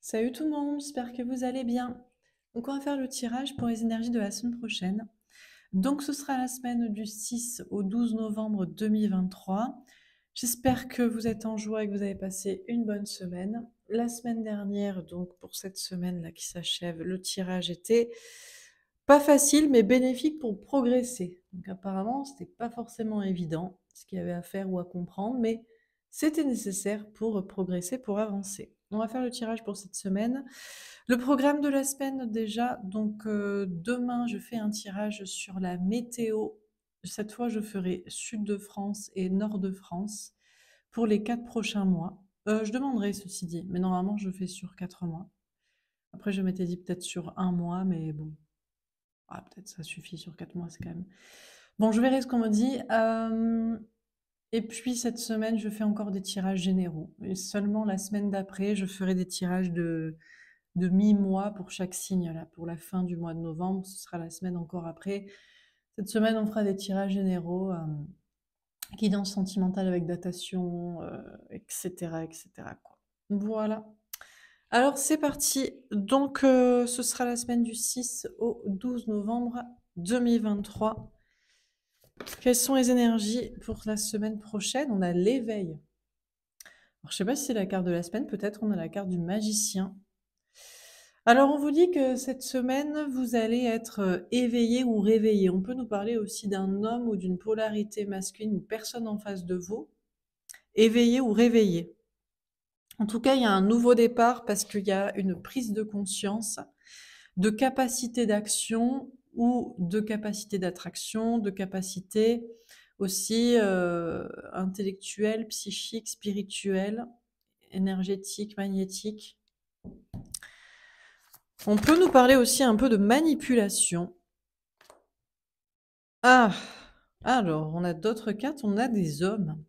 Salut tout le monde, j'espère que vous allez bien. Donc on va faire le tirage pour les énergies de la semaine prochaine. Donc ce sera la semaine du 6 au 12 novembre 2023. J'espère que vous êtes en joie et que vous avez passé une bonne semaine. La semaine dernière, donc pour cette semaine-là qui s'achève, le tirage était pas facile mais bénéfique pour progresser. Donc apparemment, c'était pas forcément évident ce qu'il y avait à faire ou à comprendre, mais c'était nécessaire pour progresser, pour avancer. On va faire le tirage pour cette semaine. Le programme de la semaine déjà, donc demain je fais un tirage sur la météo. Cette fois je ferai sud de France et nord de France pour les 4 prochains mois. Je demanderai ceci dit, mais normalement je fais sur 4 mois. Après je m'étais dit peut-être sur un mois, mais bon, peut-être ça suffit sur 4 mois, c'est quand même... Bon, je verrai ce qu'on me dit. Et puis cette semaine, je fais encore des tirages généraux. Et seulement la semaine d'après, je ferai des tirages de mi-mois pour chaque signe. Là, pour la fin du mois de novembre, ce sera la semaine encore après. Cette semaine, on fera des tirages généraux, guidance sentimentale avec datation, etc., etc., quoi. Voilà. Alors c'est parti. Donc ce sera la semaine du 6 au 12 novembre 2023. Quelles sont les énergies pour la semaine prochaine? On a l'éveil. Alors, je sais pas si c'est la carte de la semaine, peut-être on a la carte du magicien. Alors, on vous dit que cette semaine, vous allez être éveillé ou réveillé. On peut nous parler aussi d'un homme ou d'une polarité masculine, une personne en face de vous, éveillé ou réveillé. En tout cas, il y a un nouveau départ parce qu'il y a une prise de conscience, de capacité d'action ou de capacité d'attraction, de capacité aussi intellectuelle, psychique, spirituelle, énergétique, magnétique. On peut nous parler aussi un peu de manipulation. Ah, alors, on a d'autres cartes, on a des hommes.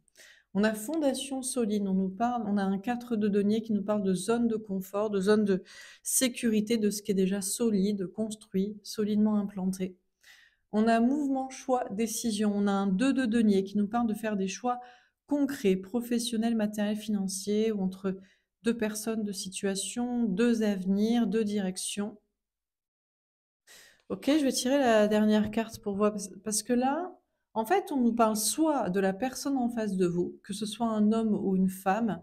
On a fondation solide, on nous parle, on a un 4 de denier qui nous parle de zone de confort, de zone de sécurité, de ce qui est déjà solide, construit, solidement implanté. On a mouvement, choix, décision. On a un 2 de denier qui nous parle de faire des choix concrets, professionnels, matériels, financiers, ou entre deux personnes, deux situations, deux avenirs, deux directions. Ok, je vais tirer la dernière carte pour voir, parce que là, en fait, on nous parle soit de la personne en face de vous, que ce soit un homme ou une femme,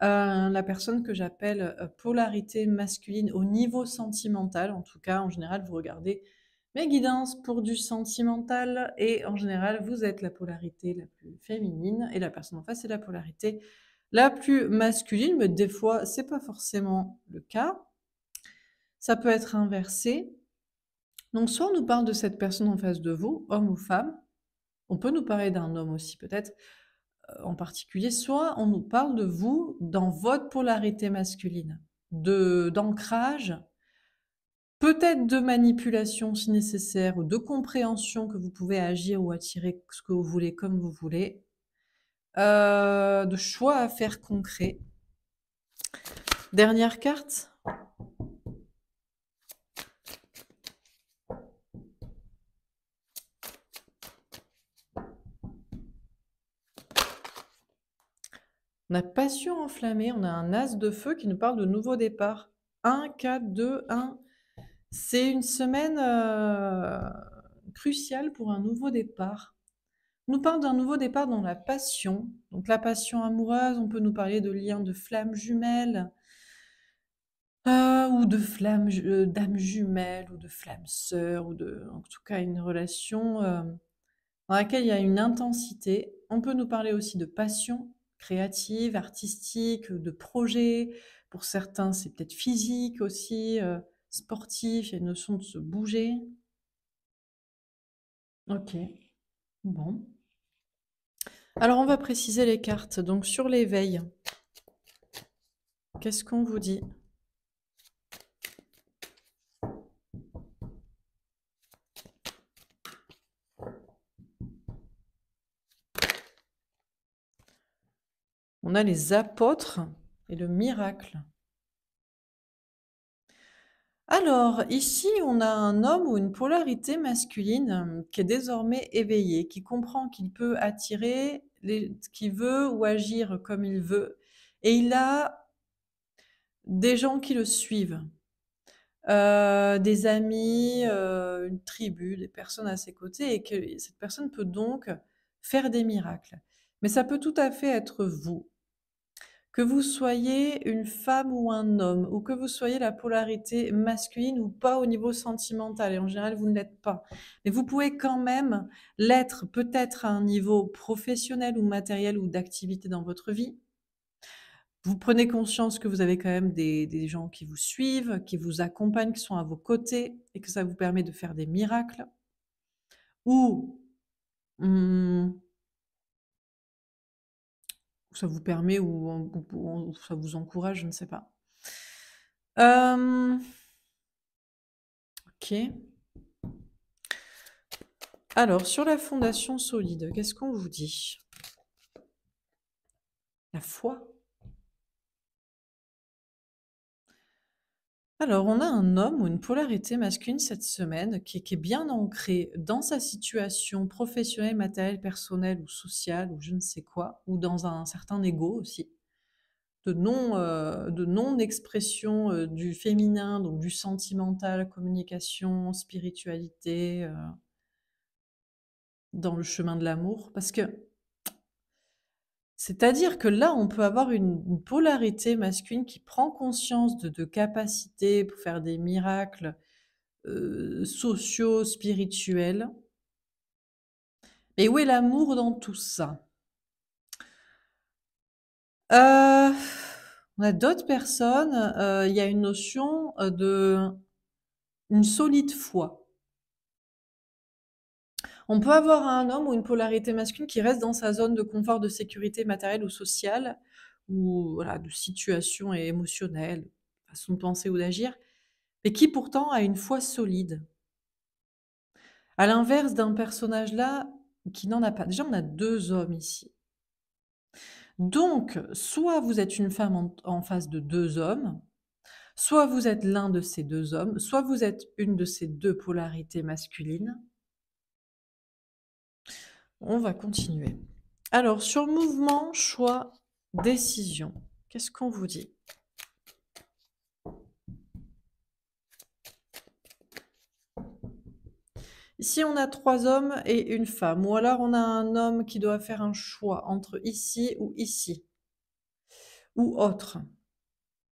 la personne que j'appelle polarité masculine au niveau sentimental. En tout cas, en général, vous regardez mes guidances pour du sentimental et en général, vous êtes la polarité la plus féminine et la personne en face est la polarité la plus masculine, mais des fois, c'est pas forcément le cas. Ça peut être inversé. Donc, soit on nous parle de cette personne en face de vous, homme ou femme. On peut nous parler d'un homme aussi, peut-être en particulier, soit on nous parle de vous dans votre polarité masculine, d'ancrage, peut-être de manipulation si nécessaire, ou de compréhension que vous pouvez agir ou attirer ce que vous voulez comme vous voulez, de choix à faire concret. Dernière carte. On a passion enflammée, on a un as de feu qui nous parle de nouveau départ. 1, 4, 2, 1. C'est une semaine cruciale pour un nouveau départ. On nous parle d'un nouveau départ dans la passion. Donc la passion amoureuse, on peut nous parler de liens de flammes jumelles, ou de flammes, d'âmes jumelles, ou de flammes sœurs, ou de, en tout cas, une relation dans laquelle il y a une intensité. On peut nous parler aussi de passion créative, artistique, de projet. Pour certains, c'est peut-être physique aussi, sportif, il y a une notion de se bouger. Ok, bon. Alors, on va préciser les cartes. Donc, sur l'éveil, qu'est-ce qu'on vous dit? On a les apôtres et le miracle. Alors, ici, on a un homme ou une polarité masculine qui est désormais éveillé, qui comprend qu'il peut attirer ce qu'il veut ou agir comme il veut. Et il a des gens qui le suivent, des amis, une tribu, des personnes à ses côtés et que cette personne peut donc faire des miracles. Mais ça peut tout à fait être vous. Que vous soyez une femme ou un homme, ou que vous soyez la polarité masculine ou pas au niveau sentimental, et en général vous ne l'êtes pas. Mais vous pouvez quand même l'être peut-être à un niveau professionnel ou matériel ou d'activité dans votre vie. Vous prenez conscience que vous avez quand même des gens qui vous suivent, qui vous accompagnent, qui sont à vos côtés, et que ça vous permet de faire des miracles. Ou ça vous permet, ou ça vous encourage, je ne sais pas. Ok. Alors, sur la fondation solide, qu'est-ce qu'on vous dit? La foi. Alors, on a un homme ou une polarité masculine cette semaine qui est bien ancré dans sa situation professionnelle, matérielle, personnelle ou sociale ou je ne sais quoi, ou dans un certain ego aussi, de non-expression du féminin, donc du sentimental, communication, spiritualité, dans le chemin de l'amour. Parce que c'est-à-dire que là, on peut avoir une polarité masculine qui prend conscience de capacités pour faire des miracles sociaux, spirituels. Mais où est l'amour dans tout ça? On a d'autres personnes, il y a une notion une solide foi. On peut avoir un homme ou une polarité masculine qui reste dans sa zone de confort, de sécurité matérielle ou sociale, ou voilà, de situation et émotionnelle, façon de penser ou d'agir, mais qui pourtant a une foi solide. À l'inverse d'un personnage là qui n'en a pas. Déjà, on a deux hommes ici. Donc, soit vous êtes une femme en face de deux hommes, soit vous êtes l'un de ces deux hommes, soit vous êtes une de ces deux polarités masculines. On va continuer. Alors, sur mouvement, choix, décision, qu'est-ce qu'on vous dit? Ici, on a trois hommes et une femme, ou alors on a un homme qui doit faire un choix entre ici ou ici, ou autre.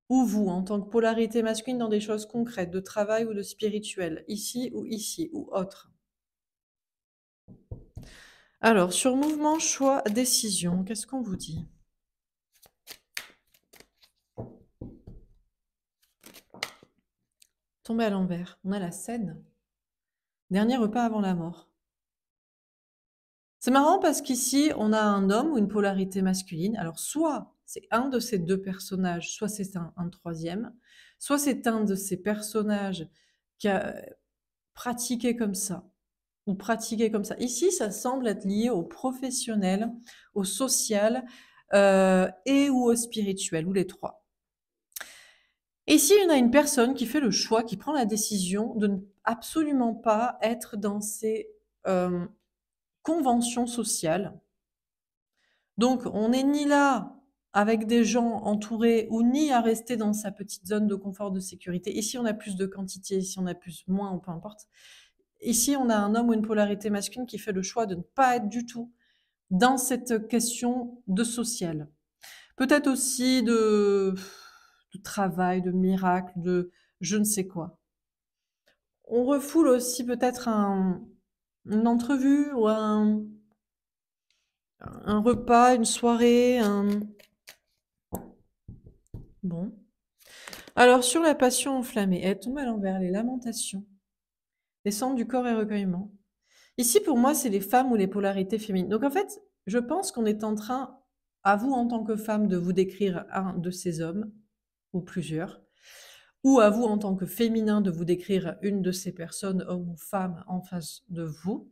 Ou vous, en tant que polarité masculine dans des choses concrètes, de travail ou de spirituel, ici, ou autre. Alors, sur mouvement, choix, décision, qu'est-ce qu'on vous dit? Tombé à l'envers, on a la scène. Dernier repas avant la mort. C'est marrant parce qu'ici, on a un homme ou une polarité masculine. Alors, soit c'est un de ces deux personnages, soit c'est un troisième, soit c'est un de ces personnages qui a pratiqué comme ça, ou pratiqué comme ça. Ici, ça semble être lié au professionnel, au social et ou au spirituel, ou les trois. Et ici, on a une personne qui fait le choix, qui prend la décision de ne absolument pas être dans ces conventions sociales. Donc, on n'est ni là avec des gens entourés ou ni à rester dans sa petite zone de confort, de sécurité. Ici, on a plus de quantité, ici, on a plus, moins, peu importe. Ici, on a un homme ou une polarité masculine qui fait le choix de ne pas être du tout dans cette question de social. Peut-être aussi de travail, de miracle, de je ne sais quoi. On refoule aussi peut-être une entrevue ou un repas, une soirée. Bon. Alors, sur la passion enflammée, elle tombe à l'envers, les lamentations, descente du corps et recueillement. Ici, pour moi, c'est les femmes ou les polarités féminines. Donc, en fait, je pense qu'on est en train, à vous en tant que femme, de vous décrire un de ces hommes, ou plusieurs, ou à vous en tant que féminin, de vous décrire une de ces personnes, homme ou femme, en face de vous.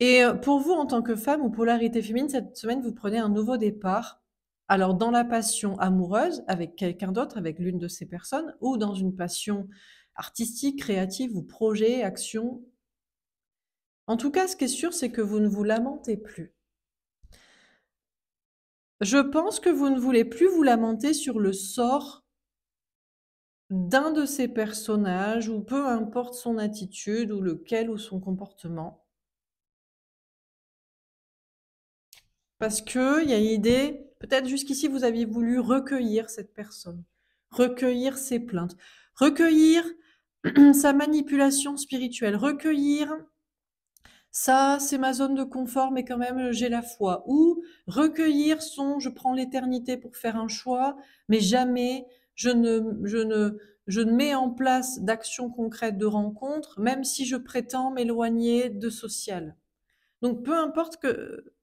Et pour vous, en tant que femme ou polarité féminine, cette semaine, vous prenez un nouveau départ. Alors, dans la passion amoureuse, avec quelqu'un d'autre, avec l'une de ces personnes, ou dans une passion artistique, créative, ou projet, action. En tout cas, ce qui est sûr, c'est que vous ne vous lamentez plus. Je pense que vous ne voulez plus vous lamenter sur le sort d'un de ces personnages ou peu importe son attitude ou lequel ou son comportement. Parce qu'il y a l'idée, peut-être jusqu'ici vous aviez voulu recueillir cette personne, recueillir ses plaintes, recueillir sa manipulation spirituelle, recueillir ça, c'est ma zone de confort, mais quand même, j'ai la foi. Ou recueillir son, je prends l'éternité pour faire un choix, mais jamais je ne mets en place d'actions concrètes de rencontres, même si je prétends m'éloigner de social. Donc, peu importe que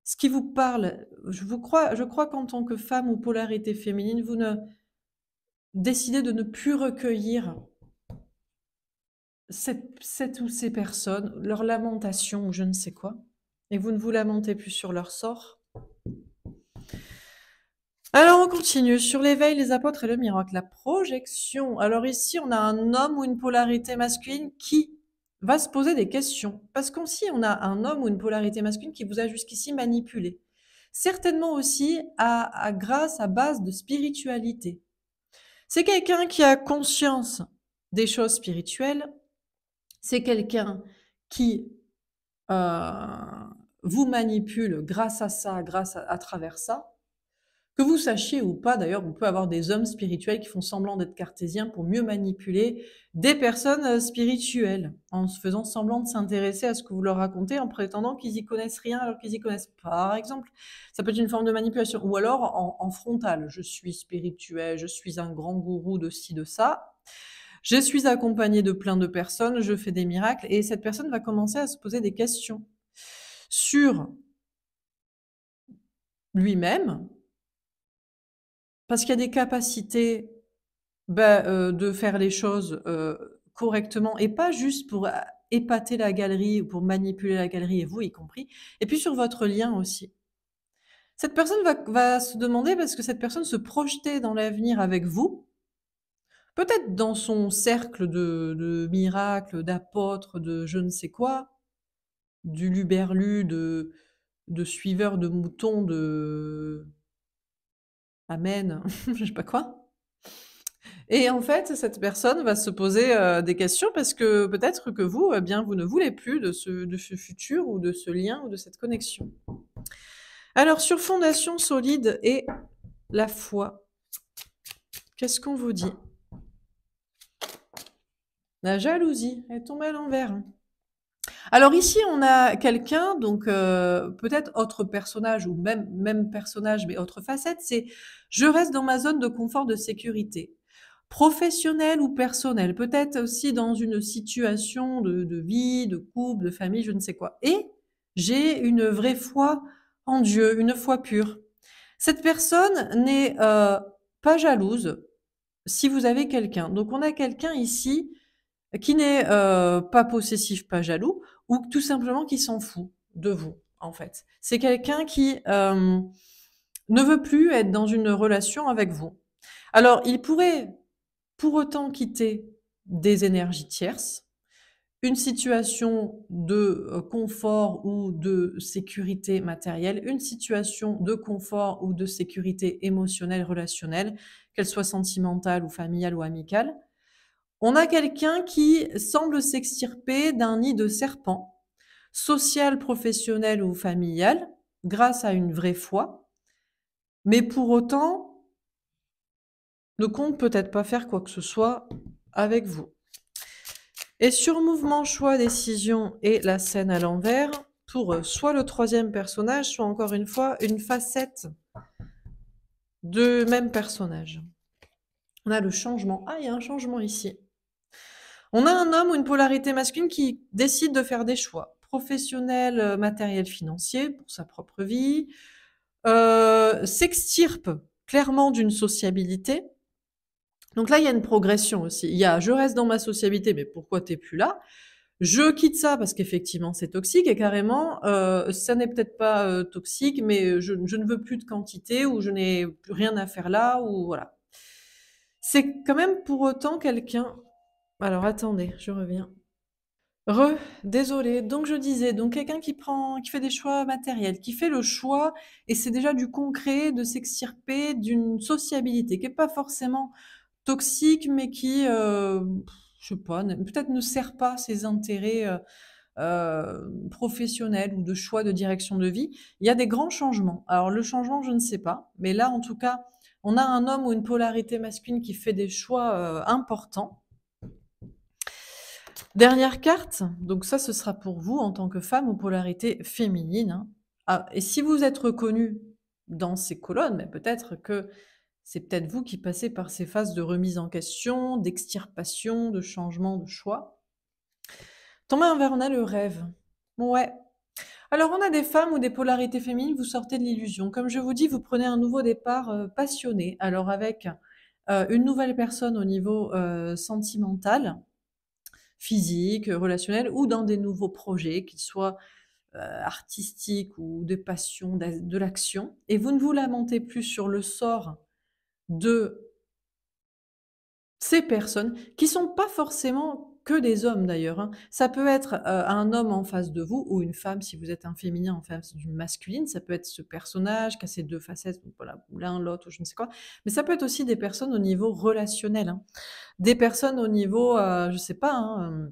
ce qui vous parle, je crois qu'en tant que femme ou polarité féminine, vous ne décidez de ne plus recueillir cette ou ces personnes, leurs lamentations ou je ne sais quoi, et vous ne vous lamentez plus sur leur sort. Alors on continue sur l'éveil, les apôtres et le miracle, la projection. Alors ici, on a un homme ou une polarité masculine qui va se poser des questions. Parce qu'ici, on a un homme ou une polarité masculine qui vous a jusqu'ici manipulé. Certainement aussi grâce à base de spiritualité. C'est quelqu'un qui a conscience des choses spirituelles. C'est quelqu'un qui vous manipule grâce à ça, à travers ça. Que vous sachiez ou pas, d'ailleurs, on peut avoir des hommes spirituels qui font semblant d'être cartésiens pour mieux manipuler des personnes spirituelles, en se faisant semblant de s'intéresser à ce que vous leur racontez, en prétendant qu'ils y connaissent rien alors qu'ils y connaissent. Par exemple, ça peut être une forme de manipulation. Ou alors en frontal, je suis spirituel, je suis un grand gourou de ci, de ça. Je suis accompagné de plein de personnes, je fais des miracles, et cette personne va commencer à se poser des questions sur lui-même, parce qu'il y a des capacités de faire les choses correctement, et pas juste pour épater la galerie ou pour manipuler la galerie, et vous y compris, et puis sur votre lien aussi. Cette personne va se demander, parce que cette personne se projetait dans l'avenir avec vous, peut-être dans son cercle de miracles, d'apôtres, de je ne sais quoi, du luberlu, de suiveurs de moutons, de amen, je sais pas quoi. Et en fait, cette personne va se poser des questions parce que peut-être que vous, eh bien, vous ne voulez plus de ce futur ou de ce lien ou de cette connexion. Alors, sur fondation solide et la foi, qu'est-ce qu'on vous dit? La jalousie est tombée à l'envers. Alors ici, on a quelqu'un, donc peut-être autre personnage ou même personnage, mais autre facette, c'est je reste dans ma zone de confort, de sécurité, professionnelle ou personnelle, peut-être aussi dans une situation de vie, de couple, de famille, je ne sais quoi. Et j'ai une vraie foi en Dieu, une foi pure. Cette personne n'est pas jalouse si vous avez quelqu'un. Donc on a quelqu'un ici qui n'est pas possessif, pas jaloux, ou tout simplement qui s'en fout de vous, en fait. C'est quelqu'un qui ne veut plus être dans une relation avec vous. Alors, il pourrait pour autant quitter des énergies tierces, une situation de confort ou de sécurité matérielle, une situation de confort ou de sécurité émotionnelle, relationnelle, qu'elle soit sentimentale ou familiale ou amicale. On a quelqu'un qui semble s'extirper d'un nid de serpent, social, professionnel ou familial, grâce à une vraie foi, mais pour autant ne compte peut-être pas faire quoi que ce soit avec vous. Et sur mouvement, choix, décision et la scène à l'envers, pour soit le troisième personnage, soit encore une fois une facette de même personnage. On a le changement. Ah, il y a un changement ici. On a un homme ou une polarité masculine qui décide de faire des choix professionnels, matériels, financiers pour sa propre vie, s'extirpe clairement d'une sociabilité. Donc là, il y a une progression aussi. Il y a je reste dans ma sociabilité, mais pourquoi t'es plus là? Je quitte ça parce qu'effectivement c'est toxique, et carrément ça n'est peut-être pas toxique, mais je ne veux plus de quantité, ou je n'ai plus rien à faire là, ou voilà. C'est quand même pour autant quelqu'un. Alors attendez, je reviens. Désolée. Donc je disais, donc quelqu'un qui fait des choix matériels, qui fait le choix, et c'est déjà du concret, de s'extirper d'une sociabilité qui est pas forcément toxique, mais qui, je sais pas, peut-être ne sert pas ses intérêts professionnels ou de choix de direction de vie. Il y a des grands changements. Alors le changement, je ne sais pas, mais là, en tout cas, on a un homme ou une polarité masculine qui fait des choix importants. Dernière carte, donc ça, ce sera pour vous en tant que femme ou polarité féminine, hein. Ah, et si vous êtes reconnu dans ces colonnes, mais peut-être que c'est peut-être vous qui passez par ces phases de remise en question, d'extirpation, de changement de choix. Tombé envers, on a le rêve. Ouais. Alors, on a des femmes ou des polarités féminines, vous sortez de l'illusion. Comme je vous dis, vous prenez un nouveau départ passionné. Alors, avec une nouvelle personne au niveau sentimental, physique, relationnel, ou dans des nouveaux projets, qu'ils soient artistiques ou de passion, de l'action. Et vous ne vous lamentez plus sur le sort de ces personnes, qui sont pas forcément que des hommes d'ailleurs, hein. Ça peut être un homme en face de vous, ou une femme si vous êtes un féminin en face d'une masculine. Ça peut être ce personnage qui a ces deux facettes, donc voilà, ou l'un, l'autre, ou je ne sais quoi. Mais ça peut être aussi des personnes au niveau relationnel, hein. Des personnes au niveau, je sais pas, hein,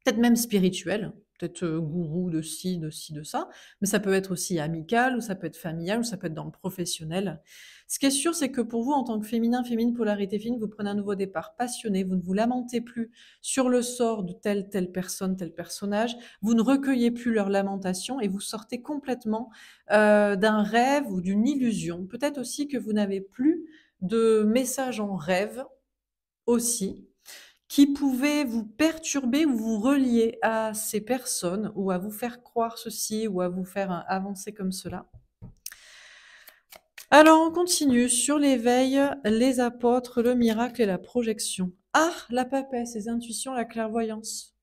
peut-être même spirituel, peut-être gourou de ci, de ci, de ça, mais ça peut être aussi amical, ou ça peut être familial, ou ça peut être dans le professionnel. Ce qui est sûr, c'est que pour vous, en tant que féminin, féminine, polarité féminine, vous prenez un nouveau départ passionné, vous ne vous lamentez plus sur le sort de telle personne, tel personnage, vous ne recueillez plus leurs lamentations, et vous sortez complètement d'un rêve ou d'une illusion. Peut-être aussi que vous n'avez plus de messages en rêve aussi, qui pouvaient vous perturber ou vous relier à ces personnes, ou à vous faire croire ceci, ou à vous faire avancer comme cela. Alors on continue sur l'éveil, les apôtres, le miracle et la projection. Ah, la papesse, les intuitions, la clairvoyance.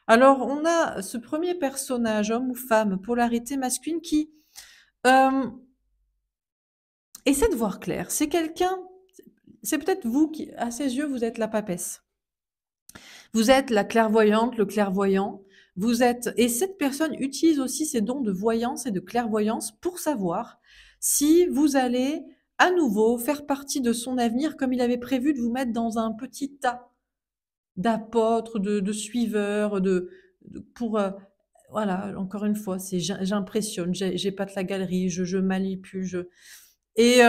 Alors on a ce premier personnage, homme ou femme, polarité masculine, qui essaie de voir clair. C'est quelqu'un, c'est peut-être vous qui, à ses yeux, vous êtes la papesse. Vous êtes la clairvoyante, le clairvoyant. Vous êtes, et cette personne utilise aussi ses dons de voyance et de clairvoyance pour savoir si vous allez à nouveau faire partie de son avenir, comme il avait prévu de vous mettre dans un petit tas d'apôtres, de suiveurs, pour voilà, encore une fois, c'est j'impressionne, j'ai pas de la galerie, je manipule, et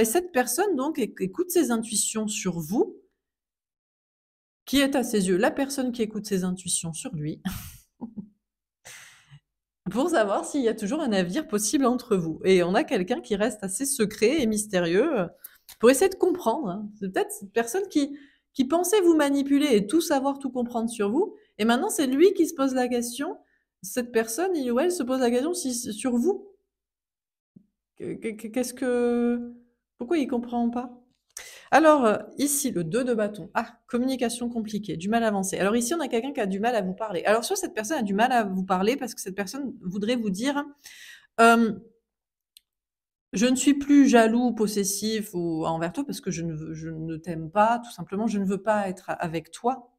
cette personne donc écoute ses intuitions sur vous, qui est à ses yeux la personne qui écoute ses intuitions sur lui, pour savoir s'il y a toujours un avenir possible entre vous. Et on a quelqu'un qui reste assez secret et mystérieux pour essayer de comprendre, hein. C'est peut-être cette personne qui pensait vous manipuler et tout savoir, tout comprendre sur vous. Et maintenant, c'est lui qui se pose la question. Cette personne, il ou elle se pose la question sur vous. Qu'est-ce que... Pourquoi il comprend pas? Alors, ici, le 2 de bâton. Ah, communication compliquée, du mal à avancer. Alors ici, on a quelqu'un qui a du mal à vous parler. Alors soit cette personne a du mal à vous parler parce que cette personne voudrait vous dire, je ne suis plus jaloux, possessif ou envers toi parce que je ne t'aime pas, tout simplement, je ne veux pas être avec toi.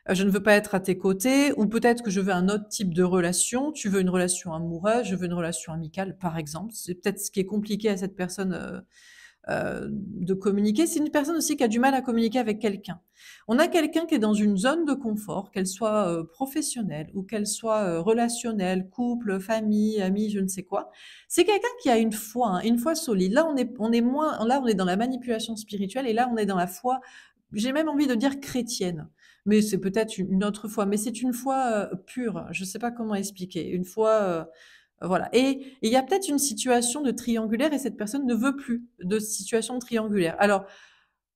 Je ne veux pas être à tes côtés, ou peut-être que je veux un autre type de relation. Tu veux une relation amoureuse, je veux une relation amicale, par exemple. C'est peut-être ce qui est compliqué à cette personne de communiquer. C'est une personne aussi qui a du mal à communiquer avec quelqu'un. On a quelqu'un qui est dans une zone de confort, qu'elle soit professionnelle ou qu'elle soit relationnelle, couple, famille, amis, je ne sais quoi. C'est quelqu'un qui a une foi, hein, une foi solide. Là, on est moins, là, on est dans la manipulation spirituelle, et là, on est dans la foi. J'ai même envie de dire chrétienne, mais c'est peut-être une autre foi. Mais c'est une foi pure. Je ne sais pas comment expliquer. Une foi voilà. Et il y a peut-être une situation de triangulaire, et cette personne ne veut plus de situation triangulaire. Alors,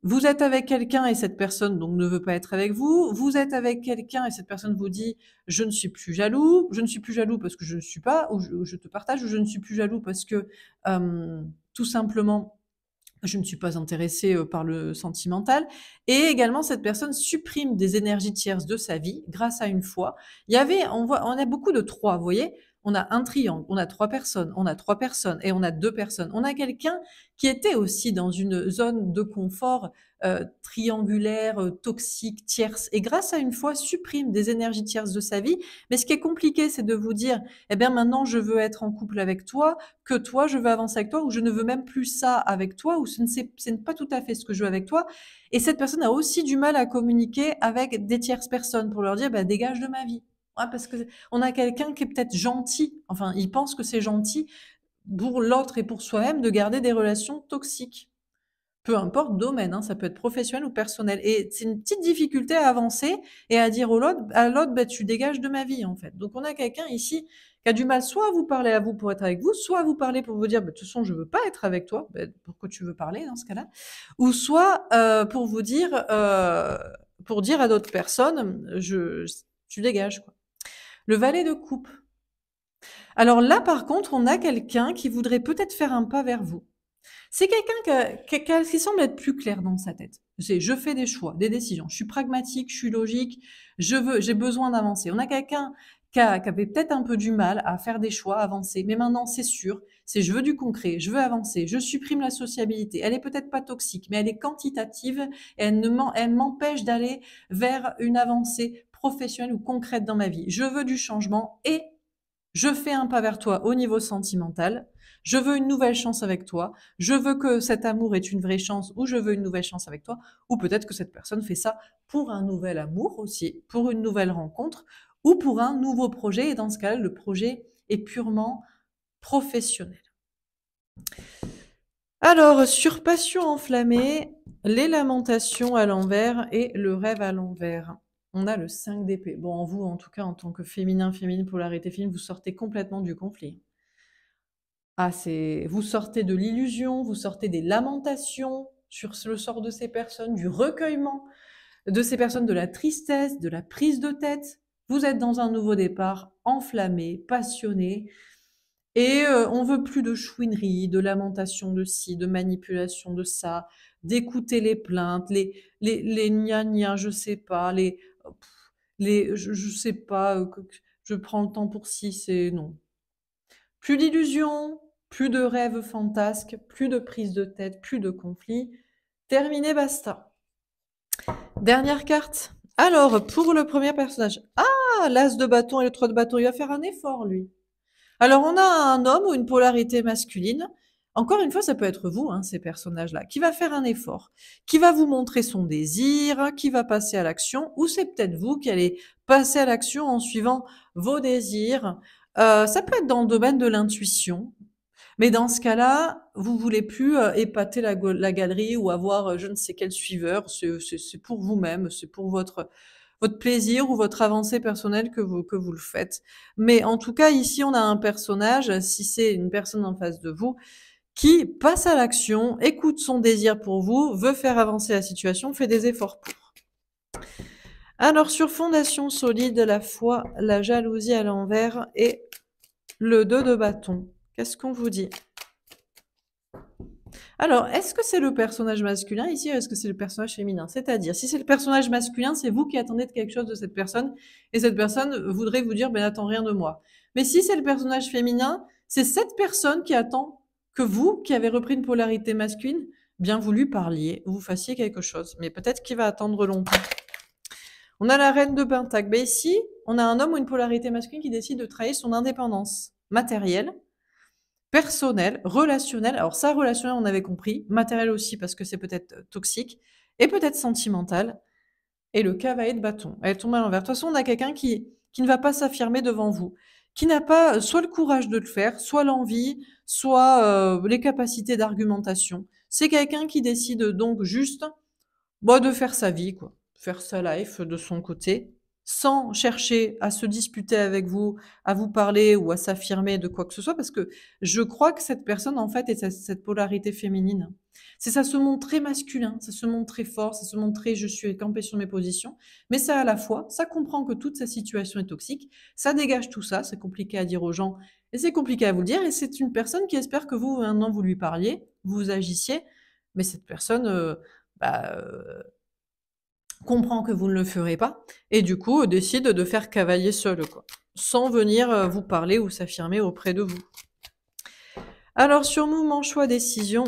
vous êtes avec quelqu'un et cette personne donc ne veut pas être avec vous. Vous êtes avec quelqu'un et cette personne vous dit je ne suis plus jaloux. Je ne suis plus jaloux parce que je ne suis pas, ou je te partage, ou je ne suis plus jaloux parce que tout simplement je ne suis pas intéressée par le sentimental. Et également, cette personne supprime des énergies tierces de sa vie grâce à une foi. On a beaucoup de 3, vous voyez. on a un triangle, on a 3 personnes, on a 3 personnes et on a 2 personnes. On a quelqu'un qui était aussi dans une zone de confort triangulaire, toxique, tierce, et grâce à une foi supprime des énergies tierces de sa vie. Mais ce qui est compliqué, c'est de vous dire, eh bien maintenant je veux être en couple avec toi, que toi je veux avancer avec toi, ou je ne veux même plus ça avec toi, ou ce n'est pas tout à fait ce que je veux avec toi. Et cette personne a aussi du mal à communiquer avec des tierces personnes pour leur dire, bah, dégage de ma vie. Ouais, parce que on a quelqu'un qui est peut-être gentil, enfin il pense que c'est gentil pour l'autre et pour soi-même de garder des relations toxiques. Peu importe domaine, hein, ça peut être professionnel ou personnel. Et c'est une petite difficulté à avancer et à dire à l'autre, bah, tu dégages de ma vie, en fait. Donc, on a quelqu'un ici qui a du mal soit à vous parler à vous pour être avec vous, soit à vous parler pour vous dire, bah, de toute façon, je veux pas être avec toi. Bah, pourquoi tu veux parler dans ce cas-là? Ou soit pour dire à d'autres personnes, tu dégages, quoi. Le valet de coupe. Alors là, par contre, on a quelqu'un qui voudrait peut-être faire un pas vers vous. C'est quelqu'un qui semble être plus clair dans sa tête. C'est je fais des choix, des décisions. Je suis pragmatique, je suis logique. J'ai besoin d'avancer. On a quelqu'un qui avait peut-être un peu du mal à faire des choix, avancer. Mais maintenant, c'est sûr. C'est je veux du concret, je veux avancer. Je supprime la sociabilité. Elle est peut-être pas toxique, mais elle est quantitative et elle m'empêche d'aller vers une avancée professionnelle ou concrète dans ma vie. Je veux du changement et je fais un pas vers toi au niveau sentimental. Je veux une nouvelle chance avec toi. Je veux que cet amour ait une vraie chance ou je veux une nouvelle chance avec toi. Ou peut-être que cette personne fait ça pour un nouvel amour aussi, pour une nouvelle rencontre ou pour un nouveau projet. Et dans ce cas-là, le projet est purement professionnel. Alors, sur passion enflammée, les lamentations à l'envers et le rêve à l'envers. On a le 5 d'épée. Bon, vous, en tout cas, en tant que féminin, polarité féminine, vous sortez complètement du conflit. Ah, vous sortez de l'illusion, vous sortez des lamentations sur le sort de ces personnes, du recueillement de ces personnes, de la tristesse, de la prise de tête. Vous êtes dans un nouveau départ, enflammé, passionné, et on veut plus de chouinerie, de lamentation de ci, de manipulation de ça, d'écouter les plaintes, les gna je sais pas, je sais pas, je prends le temps pour ci, c'est non. Plus d'illusions, plus de rêves fantasques, plus de prise de tête, plus de conflits. Terminé, basta. Dernière carte. Alors, pour le premier personnage. Ah, l'as de bâton et le 3 de bâton, il va faire un effort, lui. Alors, on a un homme ou une polarité masculine. Encore une fois, ça peut être vous, hein, ces personnages-là, qui va faire un effort, qui va vous montrer son désir, qui va passer à l'action, ou c'est peut-être vous qui allez passer à l'action en suivant vos désirs. Ça peut être dans le domaine de l'intuition, mais dans ce cas-là, vous voulez plus épater la galerie ou avoir je ne sais quel suiveur. C'est pour vous-même, c'est pour votre plaisir ou votre avancée personnelle que vous le faites. Mais en tout cas, ici, on a un personnage, si c'est une personne en face de vous, qui passe à l'action, écoute son désir pour vous, veut faire avancer la situation, fait des efforts pour. Alors, sur fondation solide, la foi, la jalousie à l'envers et le 2 de bâton. Qu'est-ce qu'on vous dit? Alors, est-ce que c'est le personnage masculin ici ou est-ce que c'est le personnage féminin? C'est-à-dire, si c'est le personnage masculin, c'est vous qui attendez de quelque chose de cette personne et cette personne voudrait vous dire, ben n'attends rien de moi. Mais si c'est le personnage féminin, c'est cette personne qui attend que vous, qui avez repris une polarité masculine, bien voulu parliez, vous fassiez quelque chose. Mais peut-être qu'il va attendre longtemps. On a la reine de Pentacle. Ben ici, on a un homme ou une polarité masculine qui décide de trahir son indépendance matérielle, personnel, relationnel. Alors ça, relationnel, on avait compris. Matériel aussi, parce que c'est peut-être toxique. Et peut-être sentimental. Et le cavalier de bâton. Elle tombe à l'envers. De toute façon, on a quelqu'un qui ne va pas s'affirmer devant vous. Qui n'a pas soit le courage de le faire, soit l'envie, soit les capacités d'argumentation. C'est quelqu'un qui décide donc juste de faire sa vie, quoi. Faire sa life de son côté, sans chercher à se disputer avec vous, à vous parler ou à s'affirmer de quoi que ce soit, parce que je crois que cette personne, en fait, est cette polarité féminine. C'est ça se montre très masculin, ça se montre très fort, ça se montre très je suis campé sur mes positions, mais ça à la fois, ça comprend que toute sa situation est toxique, ça dégage tout ça, c'est compliqué à dire aux gens, et c'est compliqué à vous le dire, et c'est une personne qui espère que vous, maintenant, vous lui parliez, vous agissiez, mais cette personne, bah, comprend que vous ne le ferez pas, et du coup décide de faire cavalier seul, quoi, sans venir vous parler ou s'affirmer auprès de vous. Alors sur mouvement, choix, décision,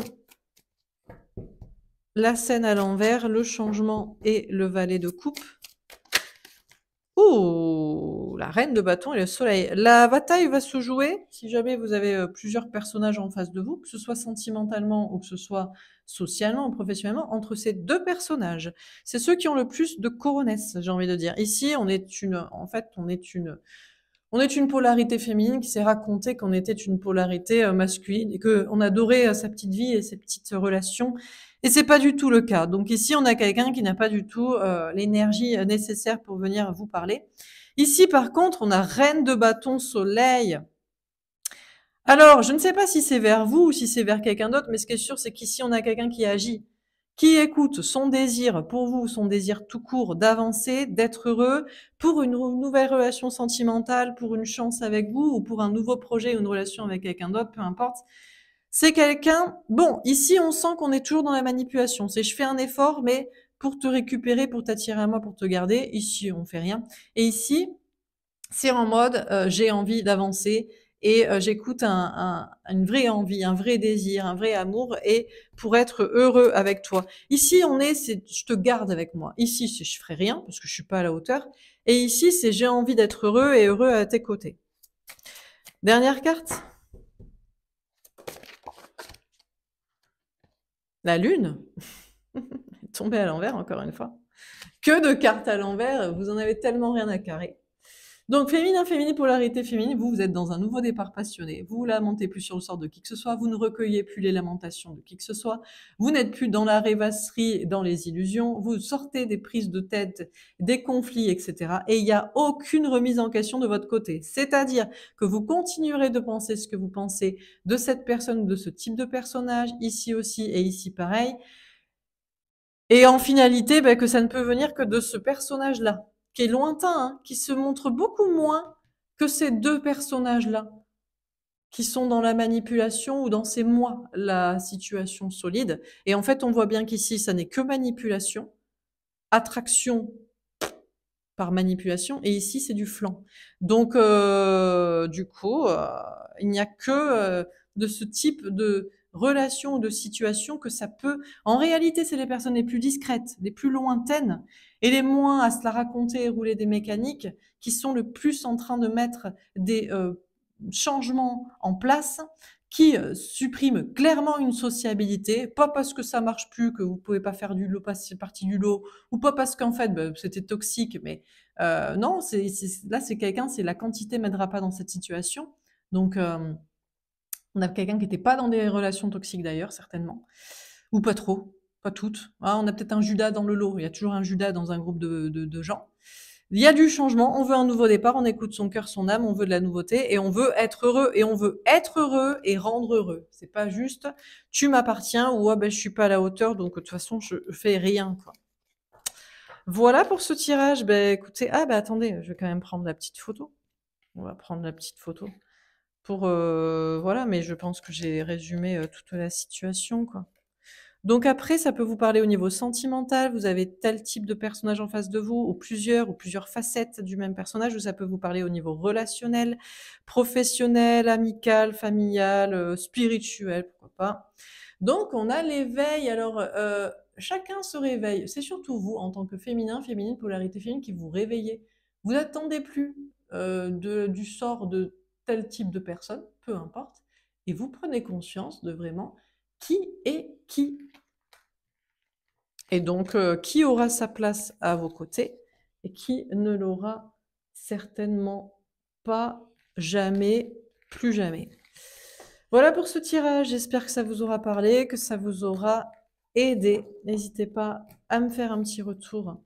la scène à l'envers, le changement et le valet de coupe. Oh, la reine de bâton et le soleil. La bataille va se jouer, si jamais vous avez plusieurs personnages en face de vous, que ce soit sentimentalement ou que ce soit socialement ou professionnellement, entre ces deux personnages. C'est ceux qui ont le plus de coronesse, j'ai envie de dire. Ici, on est une polarité féminine qui s'est raconté qu'on était une polarité masculine et qu'on adorait sa petite vie et ses petites relations. Et c'est pas du tout le cas. Donc ici, on a quelqu'un qui n'a pas du tout l'énergie nécessaire pour venir vous parler. Ici, par contre, on a reine de bâton, soleil. Alors, je ne sais pas si c'est vers vous ou si c'est vers quelqu'un d'autre, mais ce qui est sûr, c'est qu'ici, on a quelqu'un qui agit, qui écoute son désir pour vous, son désir tout court d'avancer, d'être heureux, pour une nouvelle relation sentimentale, pour une chance avec vous, ou pour un nouveau projet, une relation avec quelqu'un d'autre, peu importe. C'est quelqu'un, bon, ici, on sent qu'on est toujours dans la manipulation. C'est je fais un effort, mais pour te récupérer, pour t'attirer à moi, pour te garder. Ici, on fait rien. Et ici, c'est en mode j'ai envie d'avancer et j'écoute une vraie envie, un vrai désir, un vrai amour et pour être heureux avec toi. Ici, c'est je te garde avec moi. Ici, c'est je ferai rien parce que je suis pas à la hauteur. Et ici, c'est j'ai envie d'être heureux et heureux à tes côtés. Dernière carte. La lune. Tombée à l'envers, encore une fois. Que de cartes à l'envers, vous en avez tellement rien à carrer. Donc féminin, polarité féminine, vous êtes dans un nouveau départ passionné, vous lamentez plus sur le sort de qui que ce soit, vous ne recueillez plus les lamentations de qui que ce soit, vous n'êtes plus dans la rêvasserie, dans les illusions, vous sortez des prises de tête, des conflits, etc. Et il n'y a aucune remise en question de votre côté. C'est-à-dire que vous continuerez de penser ce que vous pensez de cette personne, de ce type de personnage, ici aussi et ici pareil. Et en finalité, que ça ne peut venir que de ce personnage-là, qui est lointain, hein, qui se montre beaucoup moins que ces deux personnages-là, qui sont dans la manipulation ou dans ces moi, la situation solide. Et en fait, on voit bien qu'ici, ça n'est que manipulation, attraction par manipulation, et ici, c'est du flanc. Donc, du coup, il n'y a que de ce type de relation ou de situation que ça peut... En réalité, c'est les personnes les plus discrètes, les plus lointaines, et les moins à se la raconter et rouler des mécaniques, qui sont le plus en train de mettre des changements en place, qui suppriment clairement une sociabilité, pas parce que ça marche plus, que vous pouvez pas faire du lot, passer partie du lot, ou pas parce qu'en fait c'était toxique, mais non, là c'est quelqu'un, c'est la quantité m'aidera pas dans cette situation. Donc on a quelqu'un qui n'était pas dans des relations toxiques d'ailleurs, certainement, ou pas trop, pas toutes. Ah, on a peut-être un Judas dans le lot, il y a toujours un Judas dans un groupe de gens. Il y a du changement, on veut un nouveau départ, on écoute son cœur, son âme, on veut de la nouveauté et on veut être heureux et on veut être heureux et rendre heureux. C'est pas juste tu m'appartiens ou je suis pas à la hauteur donc de toute façon je fais rien quoi. Voilà pour ce tirage. Écoutez, attendez, je vais quand même prendre la petite photo. On va prendre la petite photo pour voilà, mais je pense que j'ai résumé toute la situation quoi. Donc après, ça peut vous parler au niveau sentimental, vous avez tel type de personnage en face de vous, ou plusieurs facettes du même personnage, ou ça peut vous parler au niveau relationnel, professionnel, amical, familial, spirituel, pourquoi pas. Donc on a l'éveil, alors chacun se réveille, c'est surtout vous en tant que féminine, polarité féminine, qui vous réveillez. Vous n'attendez plus du sort de tel type de personne, peu importe, et vous prenez conscience de vraiment qui est qui. Et donc, qui aura sa place à vos côtés et qui ne l'aura certainement pas, jamais, plus jamais. Voilà pour ce tirage, j'espère que ça vous aura parlé, que ça vous aura aidé. N'hésitez pas à me faire un petit retour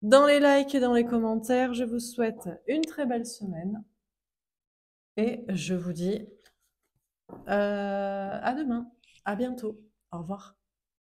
dans les likes et dans les commentaires. Je vous souhaite une très belle semaine et je vous dis à demain, à bientôt, au revoir.